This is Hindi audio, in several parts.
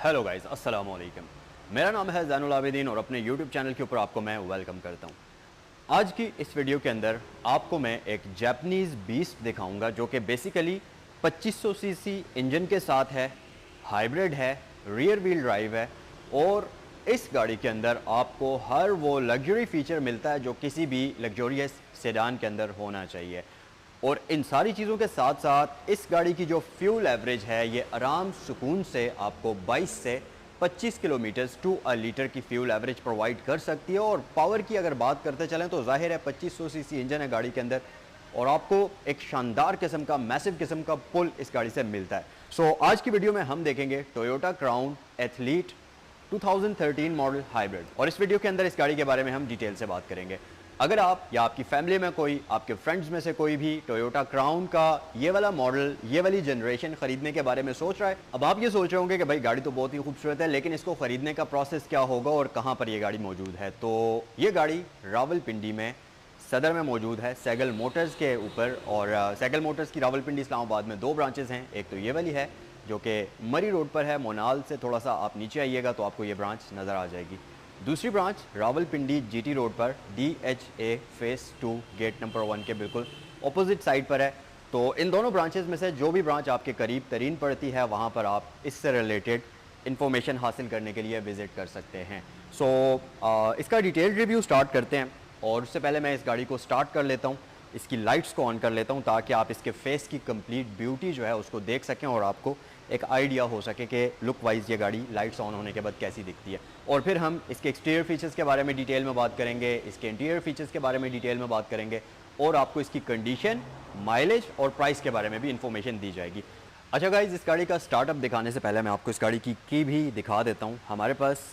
हेलो गाइस, अस्सलाम वालेकुम। मेरा नाम है ज़ैनुल आबिदीन और अपने यूट्यूब चैनल के ऊपर आपको मैं वेलकम करता हूँ। आज की इस वीडियो के अंदर आपको मैं एक जापानीज़ बीस्ट दिखाऊंगा जो कि बेसिकली 2500 सीसी इंजन के साथ है, हाइब्रिड है, रियर व्हील ड्राइव है और इस गाड़ी के अंदर आपको हर वो लग्जरी फीचर मिलता है जो किसी भी लग्जरियस सेडान के अंदर होना चाहिए। और इन सारी चीज़ों के साथ साथ इस गाड़ी की जो फ्यूल एवरेज है ये आराम सुकून से आपको 22 से 25 किलोमीटर टू अ लीटर की फ्यूल एवरेज प्रोवाइड कर सकती है। और पावर की अगर बात करते चलें तो जाहिर है 2500 सीसी इंजन है गाड़ी के अंदर और आपको एक शानदार किस्म का मैसिव किस्म का पुल इस गाड़ी से मिलता है। सो आज की वीडियो में हम देखेंगे Toyota crown athlete 2013 model hybrid और इस वीडियो के अंदर इस गाड़ी के बारे में हम डिटेल से बात करेंगे। अगर आप या आपकी फैमिली में कोई, आपके फ्रेंड्स में से कोई भी टोयोटा क्राउन का ये वाला मॉडल, ये वाली जनरेशन खरीदने के बारे में सोच रहा है, अब आप ये सोच रहे होंगे कि भाई गाड़ी तो बहुत ही खूबसूरत है लेकिन इसको खरीदने का प्रोसेस क्या होगा और कहाँ पर ये गाड़ी मौजूद है। तो ये गाड़ी रावलपिंडी में सदर में मौजूद है सैगल मोटर्स के ऊपर। और सैगल मोटर्स की रावलपिंडी इस्लामाबाद में दो ब्रांचेस हैं। एक तो ये वाली है जो कि मरी रोड पर है, मोनाल से थोड़ा सा आप नीचे आइएगा तो आपको ये ब्रांच नज़र आ जाएगी। दूसरी ब्रांच रावलपिंडी जीटी रोड पर DHA फेस 2 गेट नंबर 1 के बिल्कुल ऑपोजिट साइड पर है। तो इन दोनों ब्रांचेस में से जो भी ब्रांच आपके करीब तरीन पड़ती है वहाँ पर आप इससे रिलेटेड इन्फॉर्मेशन हासिल करने के लिए विज़िट कर सकते हैं। इसका डिटेल रिव्यू स्टार्ट करते हैं और उससे पहले मैं इस गाड़ी को स्टार्ट कर लेता हूँ, इसकी लाइट्स को ऑन कर लेता हूँ ताकि आप इसके फेस की कंप्लीट ब्यूटी जो है उसको देख सकें और आपको एक आइडिया हो सके कि लुक वाइज ये गाड़ी लाइट्स ऑन होने के बाद कैसी दिखती है। और फिर हम इसके एक्सटीरियर फीचर्स के बारे में डिटेल में बात करेंगे, इसके इंटीरियर फीचर्स के बारे में डिटेल में बात करेंगे और आपको इसकी कंडीशन, माइलेज और प्राइस के बारे में भी इंफॉर्मेशन दी जाएगी। अच्छा गाइज, इस गाड़ी का स्टार्टअप दिखाने से पहले मैं आपको इस गाड़ी की भी दिखा देता हूँ। हमारे पास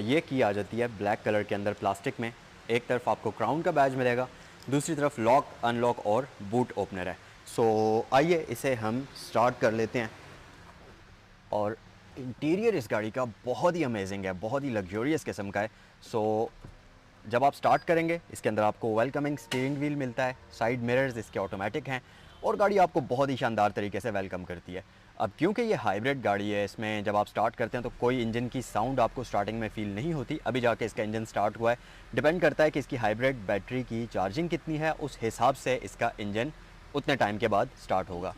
ये की आ जाती है ब्लैक कलर के अंदर प्लास्टिक में। एक तरफ आपको क्राउन का बैज मिलेगा, दूसरी तरफ लॉक, अनलॉक और बूट ओपनर है। आइए इसे हम स्टार्ट कर लेते हैं। और इंटीरियर इस गाड़ी का बहुत ही अमेजिंग है, बहुत ही लग्जरियस किस्म का है। जब आप स्टार्ट करेंगे इसके अंदर आपको वेलकमिंग स्टीयरिंग व्हील मिलता है, साइड मिरर्स इसके ऑटोमेटिक हैं और गाड़ी आपको बहुत ही शानदार तरीके से वेलकम करती है। अब क्योंकि ये हाइब्रिड गाड़ी है, इसमें जब आप स्टार्ट करते हैं तो कोई इंजन की साउंड आपको स्टार्टिंग में फ़ील नहीं होती। अभी जाके इसका इंजन स्टार्ट हुआ है। डिपेंड करता है कि इसकी हाइब्रिड बैटरी की चार्जिंग कितनी है, उस हिसाब से इसका इंजन उतने टाइम के बाद स्टार्ट होगा।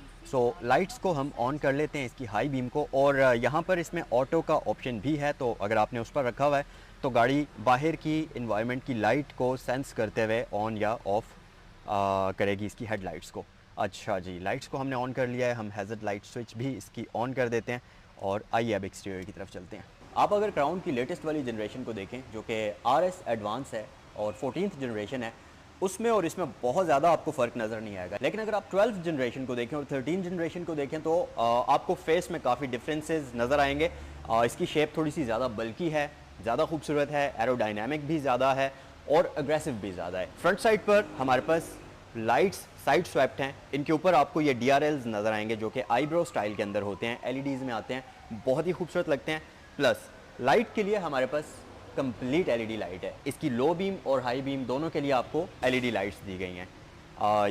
लाइट्स को हम ऑन कर लेते हैं, इसकी हाई बीम को। और यहाँ पर इसमें ऑटो का ऑप्शन भी है, तो अगर आपने उस पर रखा हुआ है तो गाड़ी बाहर की इन्वायरमेंट की लाइट को सेंस करते हुए ऑन या ऑफ करेगी इसकी हेडलाइट्स को। अच्छा जी, लाइट्स को हमने ऑन कर लिया है। हम हैज़र्ड लाइट स्विच भी इसकी ऑन कर देते हैं और आइए अब एक्सटीरियर की तरफ चलते हैं। आप अगर क्राउन की लेटेस्ट वाली जनरेशन को देखें जो कि RS एडवांस है और 14th जनरेशन है, उसमें और इसमें बहुत ज़्यादा आपको फ़र्क नज़र नहीं आएगा। लेकिन अगर आप 12th जनरेशन को देखें और 13th जनरेशन को देखें तो आपको फेस में काफ़ी डिफरेंसेस नज़र आएंगे। इसकी शेप थोड़ी सी ज़्यादा बल्की है, ज़्यादा खूबसूरत है, एरोडाइनमिक भी ज़्यादा है और अग्रेसिव भी ज़्यादा है। फ्रंट साइड पर हमारे पास लाइट्स साइड स्वैप्ड हैं। इनके ऊपर आपको ये DRLs नज़र आएंगे जो कि आईब्रो स्टाइल के अंदर होते हैं, LEDs में आते हैं, बहुत ही खूबसूरत लगते हैं। प्लस लाइट के लिए हमारे पास कंप्लीट LED लाइट है। इसकी लो बीम और हाई बीम दोनों के लिए आपको LED लाइट्स दी गई हैं।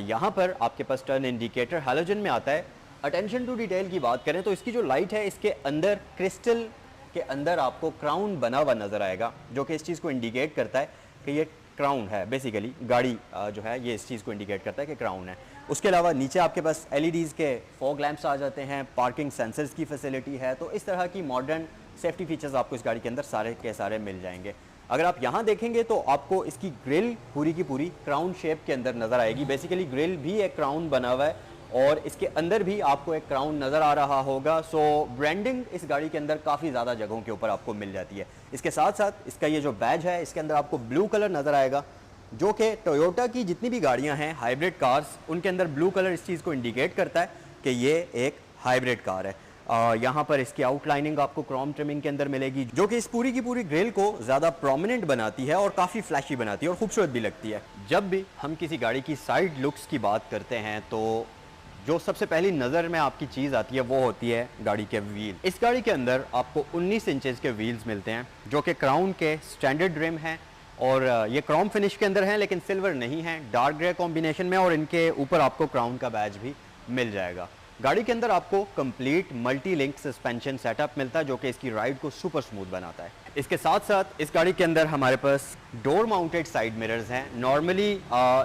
यहाँ पर आपके पास टर्न इंडिकेटर हैलोजन में आता है। अटेंशन टू डिटेल की बात करें तो इसकी जो लाइट है इसके अंदर क्रिस्टल के अंदर आपको क्राउन बना हुआ नज़र आएगा जो कि इस चीज़ को इंडिकेट करता है कि ये क्राउन है। बेसिकली गाड़ी जो है ये इस चीज़ को इंडिकेट करता है कि क्राउन है। उसके अलावा नीचे आपके पास LEDs के फॉग लैंप्स आ जाते हैं, पार्किंग सेंसर्स की फैसिलिटी है। तो इस तरह की मॉडर्न सेफ्टी फीचर्स आपको इस गाड़ी के अंदर सारे के सारे मिल जाएंगे। अगर आप यहाँ देखेंगे तो आपको इसकी ग्रिल पूरी की पूरी क्राउन शेप के अंदर नज़र आएगी। बेसिकली ग्रिल भी एक क्राउन बना हुआ है और इसके अंदर भी आपको एक क्राउन नज़र आ रहा होगा। ब्रांडिंग इस गाड़ी के अंदर काफ़ी ज़्यादा जगहों के ऊपर आपको मिल जाती है। इसके साथ साथ इसका ये जो बैज है इसके अंदर आपको ब्लू कलर नज़र आएगा जो कि टोयोटा की जितनी भी गाड़ियाँ हैं हाइब्रिड कार्स, उनके अंदर ब्लू कलर इस चीज़ को इंडिकेट करता है कि ये एक हाइब्रिड कार है। यहाँ पर इसकी आउटलाइनिंग आपको क्रोम ट्रिमिंग के अंदर मिलेगी जो कि इस पूरी की पूरी ग्रिल को ज़्यादा प्रोमिनेंट बनाती है और काफ़ी फ्लैशी बनाती है और खूबसूरत भी लगती है। जब भी हम किसी गाड़ी की साइड लुक्स की बात करते हैं तो जो सबसे पहली नज़र में आपकी चीज़ आती है वो होती है गाड़ी के व्हील। इस गाड़ी के अंदर आपको 19 इंचेस के व्हील्स मिलते हैं जो कि क्राउन के स्टैंडर्ड रिम हैं और ये क्रोम फिनिश के अंदर हैं लेकिन सिल्वर नहीं है, डार्क ग्रे कॉम्बिनेशन में। और इनके ऊपर आपको क्राउन का बैज भी मिल जाएगा। गाड़ी के अंदर आपको complete multi link suspension setup मिलता है जो कि इसकी राइड को सुपर स्मूथ बनाता है। इसके साथ साथ इस गाड़ी के अंदर हमारे पास डोर माउंटेड साइड मिरर्स हैं। नॉर्मली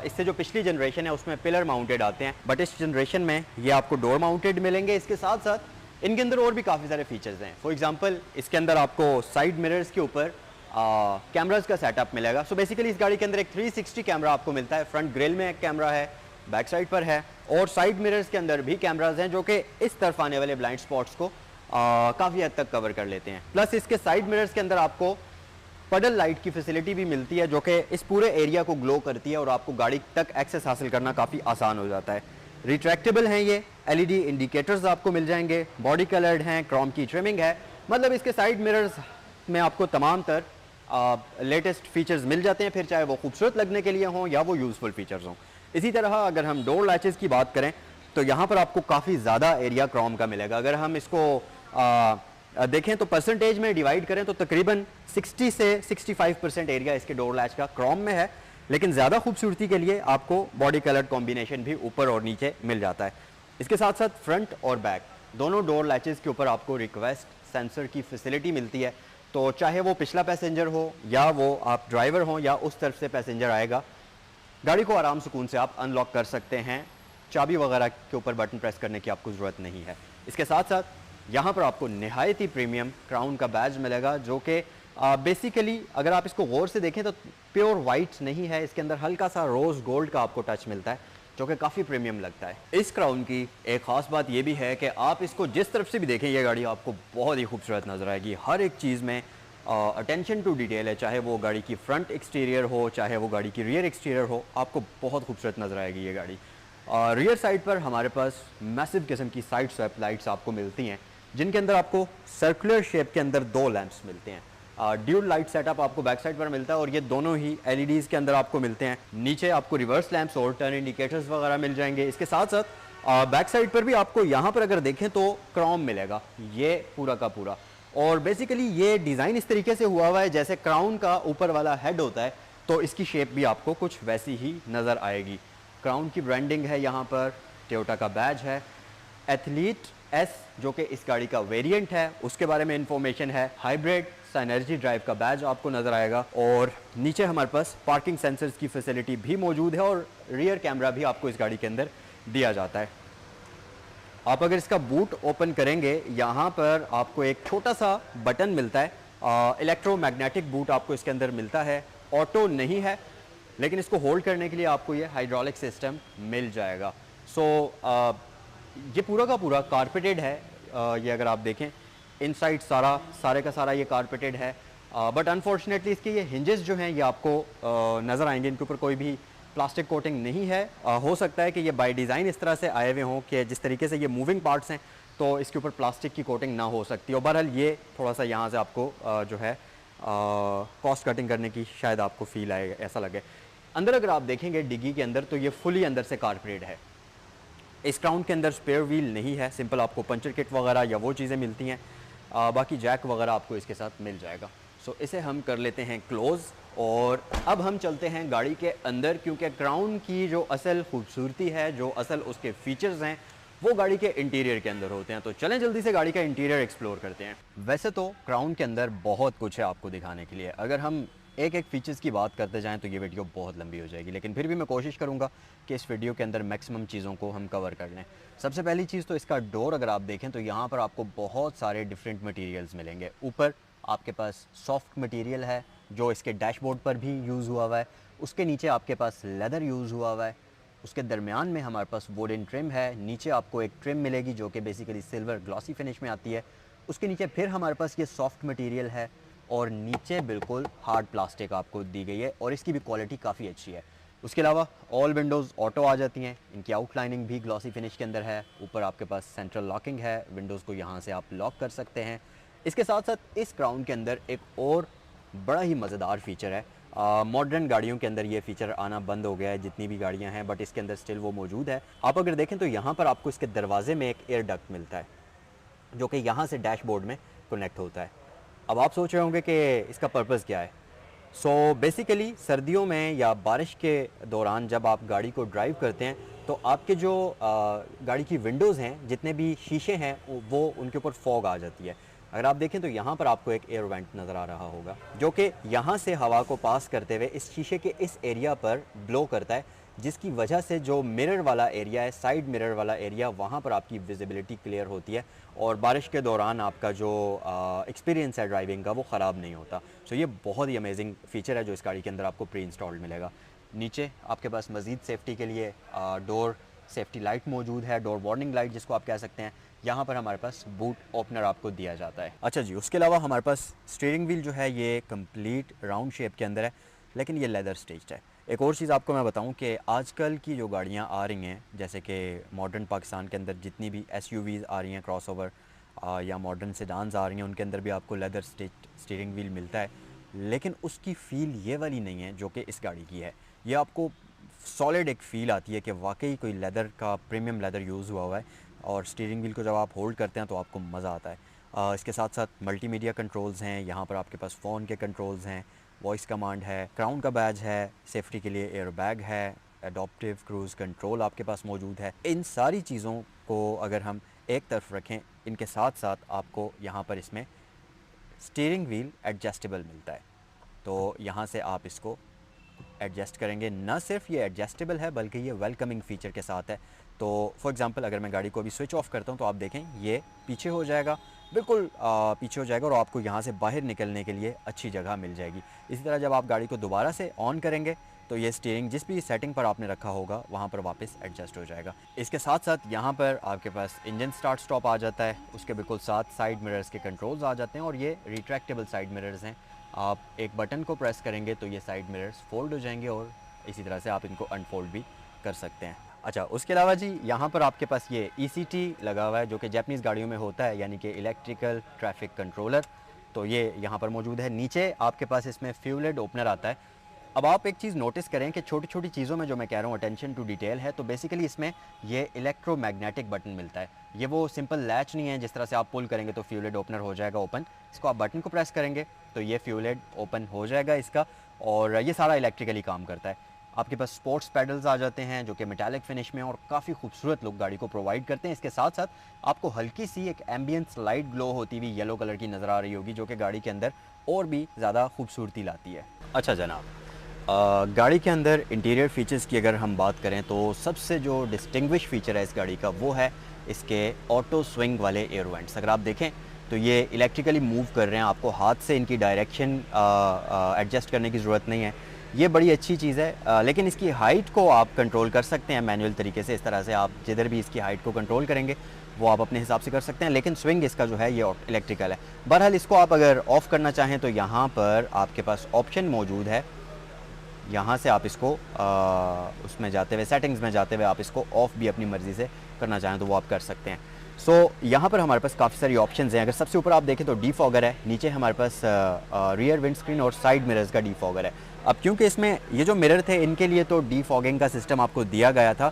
इससे जो पिछली जनरेशन है उसमें पिलर माउंटेड आते हैं, बट इस जनरेशन में ये आपको डोर माउंटेड मिलेंगे। इसके साथ साथ इनके अंदर और भी काफ़ी सारे फीचर्स हैं। फॉर एग्जांपल इसके अंदर आपको साइड मिरर्स के ऊपर कैमरास का सेटअप मिलेगा। सो बेसिकली इस गाड़ी के अंदर एक 360 कैमरा आपको मिलता है। फ्रंट ग्रिल में एक कैमरा है, बैक साइड पर है, और साइड मिरर्स के अंदर भी कैमरास हैं जो कि इस तरफ आने वाले ब्लाइंड स्पॉट्स को काफ़ी हद तक कवर कर लेते हैं। प्लस इसके साइड मिरर्स के अंदर आपको पडल लाइट की फैसिलिटी भी मिलती है जो कि इस पूरे एरिया को ग्लो करती है और आपको गाड़ी तक एक्सेस हासिल करना काफ़ी आसान हो जाता है। रिट्रैक्टेबल हैं ये, एलईडी इंडिकेटर्स आपको मिल जाएंगे, बॉडी कलर्ड हैं, क्रोम की ट्रिमिंग है। मतलब इसके साइड मिरर्स में आपको तमाम तर लेटेस्ट फीचर्स मिल जाते हैं, फिर चाहे वो खूबसूरत लगने के लिए हों या वो यूज़फुल फीचर्स हों। इसी तरह अगर हम डोर लैचेस की बात करें तो यहाँ पर आपको काफ़ी ज़्यादा एरिया क्रोम का मिलेगा। अगर हम इसको देखें तो परसेंटेज में डिवाइड करें तो तकरीबन 60 से 65% एरिया इसके डोर लैच का क्रोम में है, लेकिन ज़्यादा खूबसूरती के लिए आपको बॉडी कलर कॉम्बिनेशन भी ऊपर और नीचे मिल जाता है। इसके साथ साथ फ्रंट और बैक दोनों डोर लैचेस के ऊपर आपको रिक्वेस्ट सेंसर की फैसिलिटी मिलती है, तो चाहे वो पिछला पैसेंजर हो या वो आप ड्राइवर हो या उस तरफ से पैसेंजर आएगा, गाड़ी को आराम सुकून से आप अनलॉक कर सकते हैं। चाबी वगैरह के ऊपर बटन प्रेस करने की आपको ज़रूरत नहीं है। इसके साथ साथ यहाँ पर आपको निहायत ही प्रीमियम क्राउन का बैज मिलेगा जो कि बेसिकली अगर आप इसको गौर से देखें तो प्योर वाइट नहीं है, इसके अंदर हल्का सा रोज़ गोल्ड का आपको टच मिलता है जो कि काफ़ी प्रीमियम लगता है। इस क्राउन की एक ख़ास बात ये भी है कि आप इसको जिस तरफ से भी देखें ये गाड़ी आपको बहुत ही खूबसूरत नज़र आएगी। हर एक चीज़ में अटेंशन टू डिटेल है, चाहे वो गाड़ी की फ्रंट एक्सटीरियर हो चाहे वो गाड़ी की रियर एक्सटीरियर हो, आपको बहुत खूबसूरत नज़र आएगी ये गाड़ी। रियर साइड पर हमारे पास मैसिव किस्म की साइड स्वैप लाइट्स आपको मिलती हैं जिनके अंदर आपको सर्कुलर शेप के अंदर 2 लैंप्स मिलते हैं। ड्यूल लाइट सेटअप आपको बैक साइड पर मिलता है और ये दोनों ही एलईडीज़ के अंदर आपको मिलते हैं। नीचे आपको रिवर्स लैंप्स और टर्न इंडिकेटर्स वगैरह मिल जाएंगे। इसके साथ साथ बैक साइड पर भी आपको यहाँ पर अगर देखें तो क्रोम मिलेगा ये पूरा का पूरा, और बेसिकली ये डिज़ाइन इस तरीके से हुआ है जैसे क्राउन का ऊपर वाला हेड होता है, तो इसकी शेप भी आपको कुछ वैसी ही नज़र आएगी। क्राउन की ब्रांडिंग है, यहाँ पर टोयोटा का बैज है। एथलीट एस जो कि इस गाड़ी का वेरिएंट है उसके बारे में इंफॉर्मेशन है। हाइब्रिड साइनर्जी ड्राइव का बैज आपको नज़र आएगा और नीचे हमारे पास पार्किंग सेंसर्स की फैसिलिटी भी मौजूद है और रियर कैमरा भी आपको इस गाड़ी के अंदर दिया जाता है। आप अगर इसका बूट ओपन करेंगे यहाँ पर आपको एक छोटा सा बटन मिलता है, इलेक्ट्रोमैग्नेटिक बूट आपको इसके अंदर मिलता है। ऑटो नहीं है लेकिन इसको होल्ड करने के लिए आपको ये हाइड्रोलिक सिस्टम मिल जाएगा। ये पूरा का पूरा कारपेटेड है। ये अगर आप देखें इनसाइड सारे का सारा ये कारपेटेड है, बट अनफॉर्चुनेटली इसके ये हिंजेस जो हैं ये आपको नज़र आएंगे, इनके ऊपर कोई भी प्लास्टिक कोटिंग नहीं है। हो सकता है कि ये बाय डिज़ाइन इस तरह से आए हुए हों कि जिस तरीके से ये मूविंग पार्ट्स हैं तो इसके ऊपर प्लास्टिक की कोटिंग ना हो सकती हो। बहरहाल ये थोड़ा सा यहाँ से आपको जो है कॉस्ट कटिंग करने की शायद आपको फील आएगा, ऐसा लगे। अंदर अगर आप देखेंगे डिग्गी के अंदर तो ये फुली अंदर से कारपेटेड है। इस क्राउन के अंदर स्पेयर व्हील नहीं है, सिंपल आपको पंचर किट वगैरह या वो चीज़ें मिलती हैं, बाकी जैक वगैरह आपको इसके साथ मिल जाएगा। सो इसे हम कर लेते हैं क्लोज़ और अब हम चलते हैं गाड़ी के अंदर, क्योंकि क्राउन की जो असल खूबसूरती है, जो असल उसके फीचर्स हैं वो गाड़ी के इंटीरियर के अंदर होते हैं। तो चलें जल्दी से गाड़ी का इंटीरियर एक्सप्लोर करते हैं। वैसे तो क्राउन के अंदर बहुत कुछ है आपको दिखाने के लिए, अगर हम एक एक फीचर्स की बात करते जाएं तो ये वीडियो बहुत लंबी हो जाएगी, लेकिन फिर भी मैं कोशिश करूंगा कि इस वीडियो के अंदर मैक्सिमम चीज़ों को हम कवर कर लें। सबसे पहली चीज़ तो इसका डोर अगर आप देखें तो यहाँ पर आपको बहुत सारे डिफरेंट मटेरियल्स मिलेंगे। ऊपर आपके पास सॉफ्ट मटेरियल है जो इसके डैशबोर्ड पर भी यूज़ हुआ हुआ है, उसके नीचे आपके पास लेदर यूज़ हुआ हुआ है, उसके दरमियान में हमारे पास वुडन ट्रिम है, नीचे आपको एक ट्रिम मिलेगी जो कि बेसिकली सिल्वर ग्लॉसी फिनिश में आती है, उसके नीचे फिर हमारे पास ये सॉफ्ट मटेरियल है और नीचे बिल्कुल हार्ड प्लास्टिक आपको दी गई है और इसकी भी क्वालिटी काफ़ी अच्छी है। उसके अलावा ऑल विंडोज़ ऑटो आ जाती हैं, इनकी आउटलाइनिंग भी ग्लॉसी फिनिश के अंदर है। ऊपर आपके पास सेंट्रल लॉकिंग है, विंडोज़ को यहाँ से आप लॉक कर सकते हैं। इसके साथ साथ इस क्राउन के अंदर एक और बड़ा ही मज़ेदार फीचर है। मॉडर्न गाड़ियों के अंदर ये फीचर आना बंद हो गया है जितनी भी गाड़ियाँ हैं, बट इसके अंदर स्टिल वो मौजूद है। आप अगर देखें तो यहाँ पर आपको इसके दरवाजे में एक एयर डक्ट मिलता है जो कि यहाँ से डैशबोर्ड में कनेक्ट होता है। अब आप सोच रहे होंगे कि इसका पर्पज़ क्या है। सो बेसिकली सर्दियों में या बारिश के दौरान जब आप गाड़ी को ड्राइव करते हैं तो आपके जो गाड़ी की विंडोज़ हैं, जितने भी शीशे हैं, वो उनके ऊपर फॉग आ जाती है। अगर आप देखें तो यहाँ पर आपको एक एयर वेंट नज़र आ रहा होगा जो कि यहाँ से हवा को पास करते हुए इस शीशे के इस एरिया पर ब्लो करता है, जिसकी वजह से जो मिरर वाला एरिया है, साइड मिरर वाला एरिया, वहाँ पर आपकी विजिबिलिटी क्लियर होती है और बारिश के दौरान आपका जो एक्सपीरियंस है ड्राइविंग का वो ख़राब नहीं होता। सो ये बहुत ही अमेजिंग फ़ीचर है जो इस गाड़ी के अंदर आपको प्री इंस्टॉल्ड मिलेगा। नीचे आपके पास मज़ीद सेफ्टी के लिए डोर सेफ्टी लाइट मौजूद है, डोर वार्निंग लाइट जिसको आप कह सकते हैं। यहाँ पर हमारे पास बूट ओपनर आपको दिया जाता है। अच्छा जी, उसके अलावा हमारे पास स्टीयरिंग व्हील जो है ये कंप्लीट राउंड शेप के अंदर है, लेकिन ये लेदर स्टिच्ड है। एक और चीज़ आपको मैं बताऊं कि आजकल की जो गाड़ियां आ रही हैं, जैसे कि मॉडर्न पाकिस्तान के अंदर जितनी भी एसयूवीज़ आ रही हैं, क्रॉसओवर या मॉडर्न सेडान्स आ रही हैं, उनके अंदर भी आपको लेदर स्टिच्ड स्टीयरिंग व्हील मिलता है, लेकिन उसकी फ़ील ये वाली नहीं है जो कि इस गाड़ी की है। ये आपको सॉलिड एक फ़ील आती है कि वाकई कोई लेदर का प्रीमियम लेदर यूज़ हुआ हुआ है, और स्टीयरिंग व्हील को जब आप होल्ड करते हैं तो आपको मज़ा आता है। इसके साथ साथ मल्टीमीडिया कंट्रोल्स हैं, यहाँ पर आपके पास फ़ोन के कंट्रोल्स हैं, वॉइस कमांड है, क्राउन का बैज है, सेफ्टी के लिए एयर बैग है, एडॉप्टिव क्रूज़ कंट्रोल आपके पास मौजूद है। इन सारी चीज़ों को अगर हम एक तरफ रखें, इनके साथ साथ आपको यहाँ पर इसमें स्टीयरिंग व्हील एडजस्टेबल मिलता है, तो यहाँ से आप इसको एडजस्ट करेंगे। ना सिर्फ ये एडजस्टेबल है बल्कि ये वेलकमिंग फ़ीचर के साथ है। तो फॉर एग्जांपल अगर मैं गाड़ी को अभी स्विच ऑफ करता हूँ तो आप देखें ये पीछे हो जाएगा, बिल्कुल पीछे हो जाएगा और आपको यहाँ से बाहर निकलने के लिए अच्छी जगह मिल जाएगी। इसी तरह जब आप गाड़ी को दोबारा से ऑन करेंगे तो ये स्टीयरिंग जिस भी सेटिंग पर आपने रखा होगा वहाँ पर वापस एडजस्ट हो जाएगा। इसके साथ साथ यहाँ पर आपके पास इंजन स्टार्ट स्टॉप आ जाता है, उसके बिल्कुल साथ साइड मिरर्स के कंट्रोल्स आ जाते हैं और ये रिट्रैक्टेबल साइड मिरर्स हैं। आप एक बटन को प्रेस करेंगे तो ये साइड मिरर्स फोल्ड हो जाएंगे और इसी तरह से आप इनको अनफोल्ड भी कर सकते हैं। अच्छा, उसके अलावा जी यहाँ पर आपके पास ये ECT लगा हुआ है जो कि जापानीज़ गाड़ियों में होता है, यानी कि इलेक्ट्रिकल ट्रैफिक कंट्रोलर, तो ये यहाँ पर मौजूद है। नीचे आपके पास इसमें फ्यूल हेड ओपनर आता है। अब आप एक चीज़ नोटिस करें कि छोटी छोटी चीज़ों में जो मैं कह रहा हूँ अटेंशन टू डिटेल है, तो बेसिकली इसमें ये इलेक्ट्रोमैग्नेटिक बटन मिलता है। ये वो सिंपल लैच नहीं है जिस तरह से आप पुल करेंगे तो फ्यूल हेड ओपनर हो जाएगा ओपन। इसको आप बटन को प्रेस करेंगे तो ये फ्यूल हेड ओपन हो जाएगा इसका, और ये सारा इलेक्ट्रिकली काम करता है। आपके पास स्पोर्ट्स पैडल्स आ जाते हैं जो कि मेटालिक फिनिश में और काफ़ी खूबसूरत लुक गाड़ी को प्रोवाइड करते हैं। इसके साथ साथ आपको हल्की सी एक एम्बियंस लाइट ग्लो होती हुई येलो कलर की नज़र आ रही होगी जो कि गाड़ी के अंदर और भी ज़्यादा खूबसूरती लाती है। अच्छा जनाब, गाड़ी के अंदर इंटीरियर फीचर्स की अगर हम बात करें तो सबसे जो डिस्टिंग्विश फीचर है इस गाड़ी का वो है इसके ऑटो स्विंग वाले एयर वेंट्स। अगर आप देखें तो ये इलेक्ट्रिकली मूव कर रहे हैं, आपको हाथ से इनकी डायरेक्शन एडजस्ट करने की ज़रूरत नहीं है। ये बड़ी अच्छी चीज़ है, लेकिन इसकी हाइट को आप कंट्रोल कर सकते हैं मैनुअल तरीके से। इस तरह से आप जिधर भी इसकी हाइट को कंट्रोल करेंगे वो आप अपने हिसाब से कर सकते हैं, लेकिन स्विंग इसका जो है ये इलेक्ट्रिकल है। बहरहाल इसको आप अगर ऑफ़ करना चाहें तो यहाँ पर आपके पास ऑप्शन मौजूद है, यहाँ से आप इसको उसमें जाते हुए सेटिंग्स में जाते हुए आप इसको ऑफ़ भी अपनी मर्ज़ी से करना चाहें तो वो आप कर सकते हैं। सो यहाँ पर हमारे पास काफ़ी सारी ऑप्शंस हैं। अगर सबसे ऊपर आप देखें तो डीफॉगर है, नीचे हमारे पास रियर विंडस्क्रीन और साइड मिरर्स का डीफॉगर है। अब क्योंकि इसमें ये जो मिरर थे इनके लिए तो डीफॉगिंग का सिस्टम आपको दिया गया था,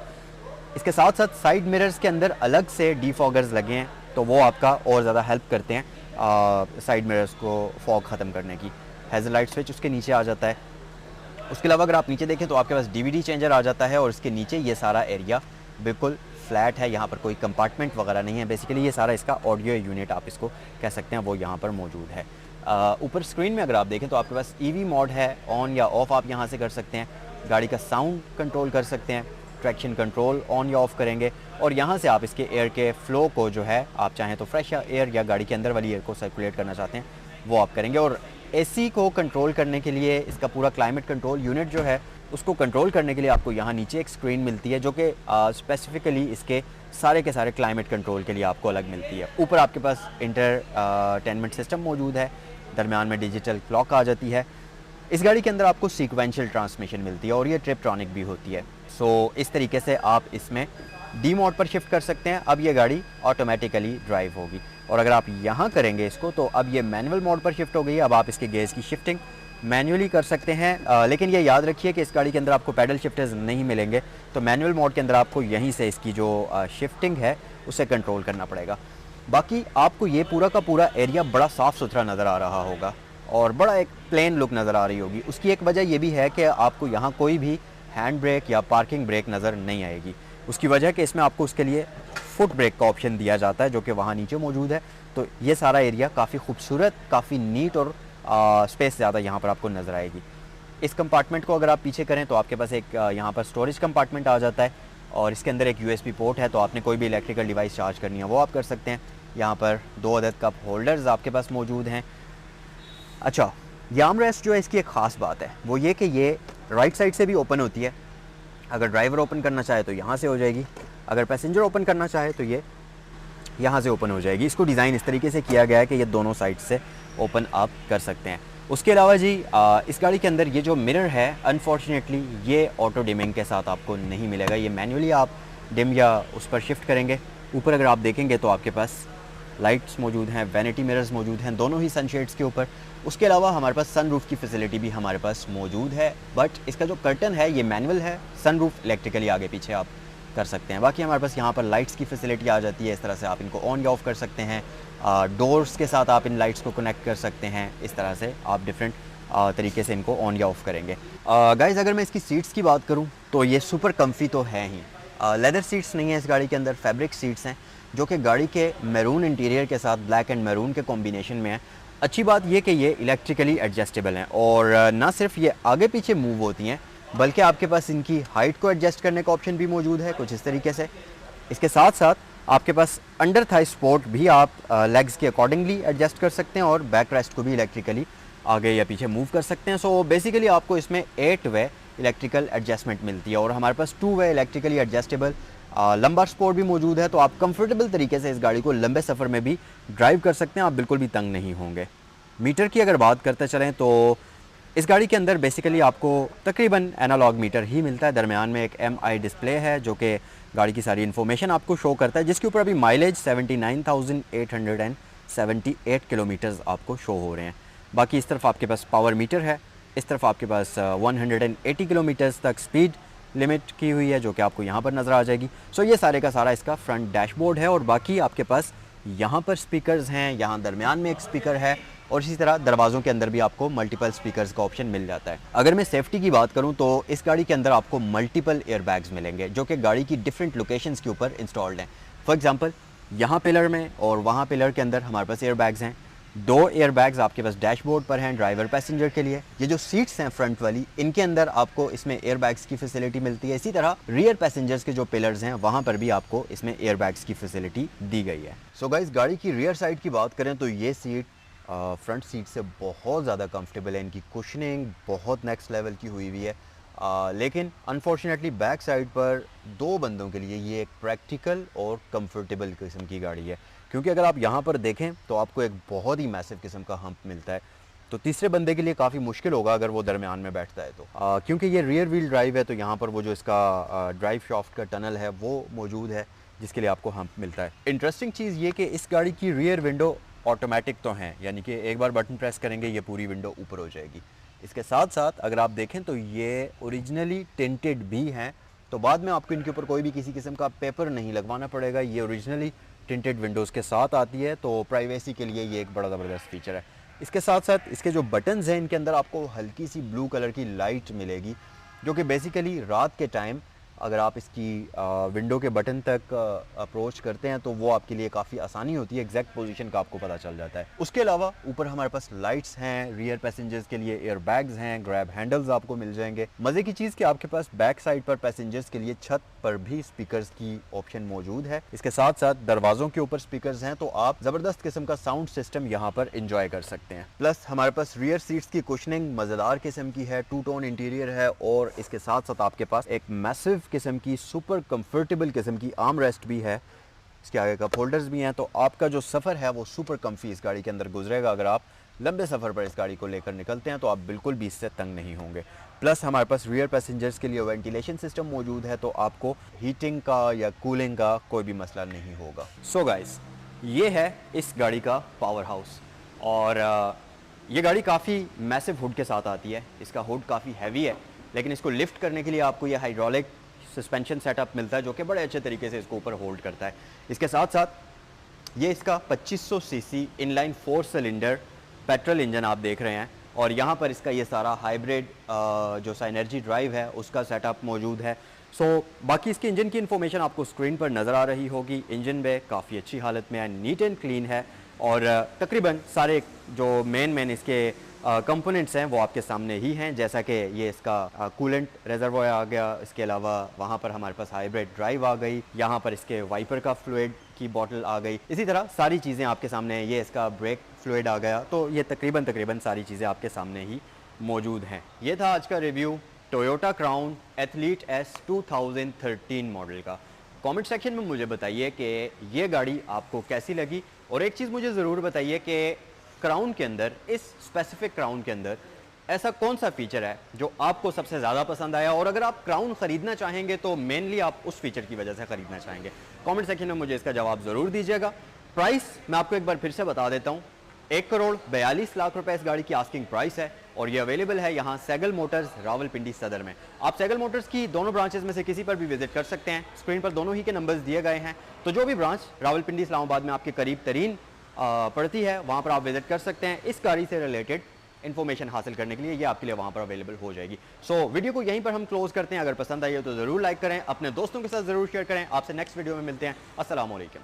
इसके साथ साथ साइड मिरर्स के अंदर अलग से डीफॉगर्स लगे हैं तो वो आपका और ज़्यादा हेल्प करते हैं साइड मिरर्स को फॉग ख़त्म करने की। हैज़ल लाइट स्विच उसके नीचे आ जाता है। उसके अलावा अगर आप नीचे देखें तो आपके पास DVD चेंजर आ जाता है और इसके नीचे ये सारा एरिया बिल्कुल फ्लैट है, यहाँ पर कोई कंपार्टमेंट वगैरह नहीं है। बेसिकली ये सारा इसका ऑडियो यूनिट आप इसको कह सकते हैं वो यहाँ पर मौजूद है। ऊपर स्क्रीन में अगर आप देखें तो आपके पास EV मोड है, ऑन या ऑफ़ आप यहाँ से कर सकते हैं। गाड़ी का साउंड कंट्रोल कर सकते हैं, ट्रैक्शन कंट्रोल ऑन या ऑफ़ करेंगे और यहाँ से आप इसके एयर के फ़्लो को जो है आप चाहें तो फ्रेश एयर या गाड़ी के अंदर वाली एयर को सर्कुलेट करना चाहते हैं वो आप करेंगे। और AC को कंट्रोल करने के लिए इसका पूरा क्लाइमेट कंट्रोल यूनिट जो है उसको कंट्रोल करने के लिए आपको यहाँ नीचे एक स्क्रीन मिलती है जो कि स्पेसिफिकली इसके सारे के सारे क्लाइमेट कंट्रोल के लिए आपको अलग मिलती है। ऊपर आपके पास इंटरटेनमेंट सिस्टम मौजूद है, दरमियान में डिजिटल क्लॉक आ जाती है। इस गाड़ी के अंदर आपको सीक्वेंशियल ट्रांसमिशन मिलती है और ये ट्रिपट्रॉनिक भी होती है। सो इस तरीके से आप इसमें D मोड पर शिफ्ट कर सकते हैं। अब ये गाड़ी ऑटोमेटिकली ड्राइव होगी और अगर आप यहाँ करेंगे इसको तो अब ये मैनुअल मोड पर शिफ्ट हो गई है। अब आप इसके गेयर्स की शिफ्टिंग मैन्युअली कर सकते हैं, लेकिन ये याद रखिए कि इस गाड़ी के अंदर आपको पैडल शिफ्टर्स नहीं मिलेंगे, तो मैनुअल मोड के अंदर आपको यहीं से इसकी जो शिफ्टिंग है उसे कंट्रोल करना पड़ेगा। बाकी आपको ये पूरा का पूरा एरिया बड़ा साफ़ सुथरा नज़र आ रहा होगा और बड़ा एक प्लेन लुक नज़र आ रही होगी। उसकी एक वजह ये भी है कि आपको यहाँ कोई भी हैंड ब्रेक या पार्किंग ब्रेक नज़र नहीं आएगी। उसकी वजह कि इसमें आपको उसके लिए फुट ब्रेक का ऑप्शन दिया जाता है जो कि वहाँ नीचे मौजूद है। तो ये सारा एरिया काफ़ी खूबसूरत, काफ़ी नीट और स्पेस ज़्यादा यहाँ पर आपको नज़र आएगी। इस कंपार्टमेंट को अगर आप पीछे करें तो आपके पास एक यहाँ पर स्टोरेज कंपार्टमेंट आ जाता है और इसके अंदर एक USB पोर्ट है, तो आपने कोई भी इलेक्ट्रिकल डिवाइस चार्ज करनी है वो आप कर सकते हैं। यहाँ पर 2 अदद कप होल्डर्स आपके पास मौजूद हैं। अच्छा, ये आर्मरेस्ट जो है इसकी एक ख़ास बात है वो ये कि ये राइट साइड से भी ओपन होती है। अगर ड्राइवर ओपन करना चाहे तो यहाँ से हो जाएगी, अगर पैसेंजर ओपन करना चाहे तो ये यहाँ से ओपन हो जाएगी। इसको डिज़ाइन इस तरीके से किया गया है कि ये दोनों साइड से ओपन आप कर सकते हैं। उसके अलावा जी इस गाड़ी के अंदर ये जो मिरर है अनफॉर्चुनेटली ये ऑटो डिमिंग के साथ आपको नहीं मिलेगा, ये मैनुअली आप डिम या उस पर शिफ्ट करेंगे। ऊपर अगर आप देखेंगे तो आपके पास लाइट्स मौजूद हैं, वैनिटी मिरर्स मौजूद हैं दोनों ही सनशेड्स के ऊपर। उसके अलावा हमारे पास सनरूफ की फैसिलिटी भी हमारे पास मौजूद है, बट इसका जो कर्टन है ये मैनुअल है, सनरूफ इलेक्ट्रिकली आगे पीछे आप कर सकते हैं। बाकी हमारे पास यहाँ पर लाइट्स की फैसिलिटी आ जाती है, इस तरह से आप इनको ऑन या ऑफ़ कर सकते हैं। डोर्स के साथ आप इन लाइट्स को कनेक्ट कर सकते हैं, इस तरह से आप डिफरेंट तरीके से इनको ऑन या ऑफ़ करेंगे। गाइज़ अगर मैं इसकी सीट्स की बात करूँ तो ये सुपर कम्फी तो है ही। लेदर सीट्स नहीं है इस गाड़ी के अंदर, फैब्रिक सीट्स हैं जो कि गाड़ी के मैरून इंटीरियर के साथ ब्लैक एंड मैरून के कॉम्बिनेशन में है। अच्छी बात ये कि ये इलेक्ट्रिकली एडजस्टेबल हैं और ना सिर्फ ये आगे पीछे मूव होती हैं बल्कि आपके पास इनकी हाइट को एडजस्ट करने का ऑप्शन भी मौजूद है कुछ इस तरीके से। इसके साथ साथ आपके पास अंडर थाई सपोर्ट भी आप लेग्स के अकॉर्डिंगली एडजस्ट कर सकते हैं और बैक रेस्ट को भी इलेक्ट्रिकली आगे या पीछे मूव कर सकते हैं। सो बेसिकली आपको इसमें 8 वे इलेक्ट्रिकल एडजस्टमेंट मिलती है और हमारे पास 2 वे इलेक्ट्रिकली एडजस्टेबल लंबा सपोर्ट भी मौजूद है, तो आप कंफर्टेबल तरीके से इस गाड़ी को लंबे सफ़र में भी ड्राइव कर सकते हैं, आप बिल्कुल भी तंग नहीं होंगे। मीटर की अगर बात करते चलें तो इस गाड़ी के अंदर बेसिकली आपको तकरीबन एनालॉग मीटर ही मिलता है। दरमियान में एक MI डिस्प्ले है जो कि गाड़ी की सारी इन्फॉर्मेशन आपको शो करता है, जिसके ऊपर अभी माइलेज 79,878 किलोमीटर्स आपको शो हो रहे हैं। बाकी इस तरफ आपके पास पावर मीटर है, इस तरफ आपके पास 180 किलोमीटर्स तक स्पीड लिमिट की हुई है जो कि आपको यहाँ पर नज़र आ जाएगी। सो ये सारे का सारा इसका फ्रंट डैशबोर्ड है और बाकी आपके पास यहाँ पर स्पीकर्स हैं, यहाँ दरमियान में एक स्पीकर है और इसी तरह दरवाज़ों के अंदर भी आपको मल्टीपल स्पीकर्स का ऑप्शन मिल जाता है। अगर मैं सेफ्टी की बात करूँ तो इस गाड़ी के अंदर आपको मल्टीपल एयरबैग्स मिलेंगे जो कि गाड़ी की डिफरेंट लोकेशंस के ऊपर इंस्टॉल्ड हैं। फॉर एग्जांपल यहाँ पिलर में और वहाँ पिलर के अंदर हमारे पास एयरबैग्स हैं। 2 एयरबैग्स आपके पास डैशबोर्ड पर हैं ड्राइवर पैसेंजर के लिए। ये जो सीट्स हैं फ्रंट वाली इनके अंदर आपको इसमें एयरबैग्स की फैसिलिटी मिलती है। इसी तरह रियर पैसेंजर्स के जो पिलर्स हैं वहाँ पर भी आपको इसमें एयरबैग्स की फैसिलिटी दी गई है। सो गाइस गाड़ी की रियर साइड की बात करें तो ये सीट फ्रंट सीट से बहुत ज़्यादा कंफर्टेबल है, इनकी कुशनिंग बहुत नेक्स्ट लेवल की हुई है। लेकिन अनफॉर्चुनेटली बैक साइड पर 2 बंदों के लिए ये एक प्रैक्टिकल और कंफर्टेबल किस्म की गाड़ी है, क्योंकि अगर आप यहाँ पर देखें तो आपको एक बहुत ही मैसिव किस्म का हम्प मिलता है, तो तीसरे बंदे के लिए काफ़ी मुश्किल होगा अगर वो दरमियान में बैठता है तो। क्योंकि ये रियर व्हील ड्राइव है तो यहाँ पर वो जो इसका ड्राइव शाफ्ट का टनल है वो मौजूद है जिसके लिए आपको हम्प मिलता है। इंटरेस्टिंग चीज़ ये कि इस गाड़ी की रियर विंडो ऑटोमेटिक तो हैं, यानी कि एक बार बटन प्रेस करेंगे ये पूरी विंडो ऊपर हो जाएगी। इसके साथ साथ अगर आप देखें तो ये ओरिजिनली टिंटेड भी हैं, तो बाद में आपको इनके ऊपर कोई भी किसी किस्म का पेपर नहीं लगवाना पड़ेगा। ये ओरिजिनली टिंटेड विंडोज़ के साथ आती है, तो प्राइवेसी के लिए ये एक बड़ा ज़बरदस्त फीचर है। इसके साथ साथ इसके जो बटन्स हैं इनके अंदर आपको हल्की सी ब्लू कलर की लाइट मिलेगी जो कि बेसिकली रात के टाइम अगर आप इसकी विंडो के बटन तक अप्रोच करते हैं तो वो आपके लिए काफ़ी आसानी होती है, एग्जैक्ट पोजीशन का आपको पता चल जाता है। उसके अलावा ऊपर हमारे पास लाइट्स हैं, रियर पैसेंजर्स के लिए एयर बैग्स हैं, ग्रैब हैंडल्स आपको मिल जाएंगे। मज़े की चीज़ कि आपके पास बैक साइड पर पैसेंजर्स के लिए छत पर भी स्पीकर्स की ऑप्शन मौजूद है। इसके साथ साथ दरवाज़ों के ऊपर स्पीकर्स हैं, तो आप ज़बरदस्त किस्म का साउंड सिस्टम यहाँ पर इंजॉय कर सकते हैं। प्लस हमारे पास रियर सीट्स की कुशनिंग मज़ेदार किस्म की है, 2 टोन इंटीरियर है और इसके साथ साथ आपके पास एक मैसिव किस्म की सुपर कंफर्टेबल किस्म की आर्म रेस्ट भी है। इसके आगे कप होल्डर्स भी हैं, तो आपका जो सफ़र है वो सुपर कम्फी इस गाड़ी के अंदर गुजरेगा। अगर आप लंबे सफ़र पर इस गाड़ी को लेकर निकलते हैं तो आप बिल्कुल भी इससे तंग नहीं होंगे। प्लस हमारे पास रियर पैसेंजर्स के लिए वेंटिलेशन सिस्टम मौजूद है, तो आपको हीटिंग का या कूलिंग का कोई भी मसला नहीं होगा। सो गाइस ये है इस गाड़ी का पावर हाउस और ये गाड़ी काफ़ी मैसिव हुड के साथ आती है। इसका हुड काफ़ी हैवी है, लेकिन इसको लिफ्ट करने के लिए आपको ये हाइड्रोलिक सस्पेंशन सेटअप मिलता है जो कि बड़े अच्छे तरीके से इसको ऊपर होल्ड करता है। इसके साथ साथ ये इसका 2500 CC inline 4 cylinder petrol engine आप देख रहे हैं और यहाँ पर इसका ये सारा हाइब्रिड जो साइनर्जी ड्राइव है उसका सेटअप मौजूद है। बाकी इसके इंजन की इन्फॉर्मेशन आपको स्क्रीन पर नज़र आ रही होगी। इंजन में काफ़ी अच्छी हालत में है, नीट एंड क्लीन है और तकरीबन सारे जो मेन इसके कंपोनेंट्स हैं वो आपके सामने ही हैं, जैसा कि ये इसका कूलेंट रेजर्वोयर आ गया, इसके अलावा वहाँ पर हमारे पास हाइब्रिड ड्राइव आ गई, यहाँ पर इसके वाइपर का फ्लूइड की बॉटल आ गई, इसी तरह सारी चीज़ें आपके सामने हैं। ये इसका ब्रेक फ्लूइड आ गया, तो ये तकरीबन सारी चीज़ें आपके सामने ही मौजूद हैं। ये था आज का review Toyota crown athlete S 2013 model का। कमेंट सेक्शन में मुझे बताइए कि ये गाड़ी आपको कैसी लगी और एक चीज़ मुझे ज़रूर बताइए कि क्राउन के अंदर, इस स्पेसिफिक क्राउन के अंदर ऐसा कौन सा फीचर है जो आपको सबसे ज़्यादा पसंद आया, और अगर आप क्राउन ख़रीदना चाहेंगे तो मेनली आप उस फीचर की वजह से ख़रीदना चाहेंगे। कमेंट सेक्शन में मुझे इसका जवाब ज़रूर दीजिएगा। प्राइस मैं आपको एक बार फिर से बता देता हूँ, 1,42,00,000 रुपए इस गाड़ी की आस्किंग प्राइस है और ये अवेलेबल है यहाँ सैगल मोटर्स रावलपिंडी सदर में। आप सैगल मोटर्स की दोनों ब्रांचेस में से किसी पर भी विजिट कर सकते हैं। स्क्रीन पर दोनों ही के नंबर्स दिए गए हैं, तो जो भी ब्रांच रावलपिंडी इस्लामाबाद में आपके करीब तरीन पड़ती है वहाँ पर आप विजिट कर सकते हैं। इस गाड़ी से रिलेटेड इन्फॉर्मेशन हासिल करने के लिए ये आपके लिए वहाँ पर अवेलेबल हो जाएगी। वीडियो को यहीं पर हम क्लोज करते हैं। अगर पसंद आई हो तो ज़रूर लाइक करें, अपने दोस्तों के साथ ज़रूर शेयर करें। आपसे नेक्स्ट वीडियो में मिलते हैं। अस्सलाम वालेकुम।